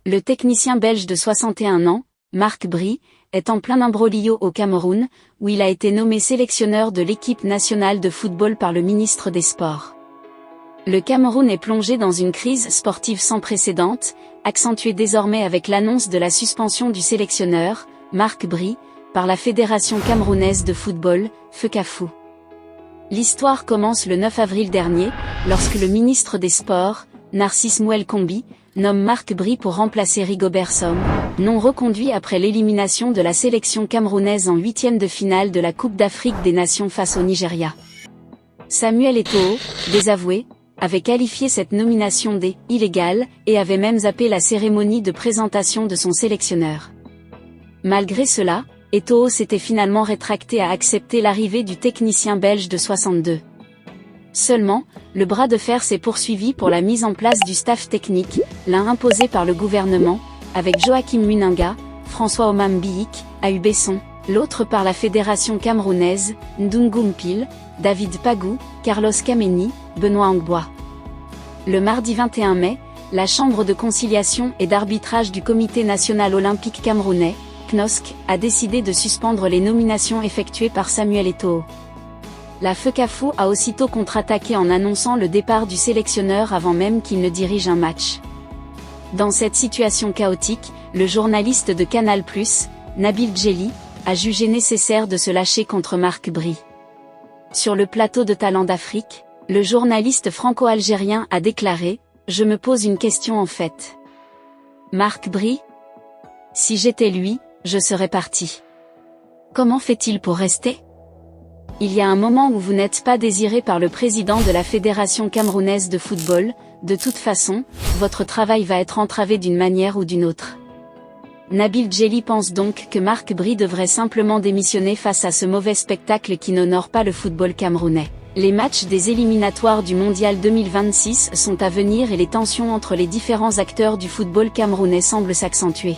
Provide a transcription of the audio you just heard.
Le technicien belge de 61 ans, Marc Bry, est en plein imbroglio au Cameroun, où il a été nommé sélectionneur de l'équipe nationale de football par le ministre des Sports. Le Cameroun est plongé dans une crise sportive sans précédent, accentuée désormais avec l'annonce de la suspension du sélectionneur, Marc Bry, par la Fédération camerounaise de football, FECAFOOT. L'histoire commence le 9 avril dernier, lorsque le ministre des Sports, Narcisse Mouel Kombi, nomme Marc Bry pour remplacer Rigobert Song, non reconduit après l'élimination de la sélection camerounaise en huitième de finale de la Coupe d'Afrique des Nations face au Nigeria. Samuel Eto'o, désavoué, avait qualifié cette nomination d'illégale et avait même zappé la cérémonie de présentation de son sélectionneur. Malgré cela, Eto'o s'était finalement rétracté à accepter l'arrivée du technicien belge de 62. Seulement, le bras de fer s'est poursuivi pour la mise en place du staff technique, l'un imposé par le gouvernement, avec Joachim Muninga, François Omam Biik, Ahu Besson, l'autre par la fédération camerounaise, Ndungu Mpil, David Pagou, Carlos Kameni, Benoît Angbois. Le mardi 21 mai, la Chambre de conciliation et d'arbitrage du Comité national olympique camerounais, CNOSC, a décidé de suspendre les nominations effectuées par Samuel Eto'o. La FECAFOOT a aussitôt contre-attaqué en annonçant le départ du sélectionneur avant même qu'il ne dirige un match. Dans cette situation chaotique, le journaliste de Canal+, Nabil Djelli, a jugé nécessaire de se lâcher contre Marc Bry. Sur le plateau de Talent d'Afrique, le journaliste franco-algérien a déclaré « Je me pose une question en fait. Marc Bry ? Si j'étais lui, je serais parti. Comment fait-il pour rester ? Il y a un moment où vous n'êtes pas désiré par le président de la Fédération camerounaise de football, de toute façon, votre travail va être entravé d'une manière ou d'une autre. » Nabil Djelli pense donc que Marc Bry devrait simplement démissionner face à ce mauvais spectacle qui n'honore pas le football camerounais. Les matchs des éliminatoires du Mondial 2026 sont à venir et les tensions entre les différents acteurs du football camerounais semblent s'accentuer.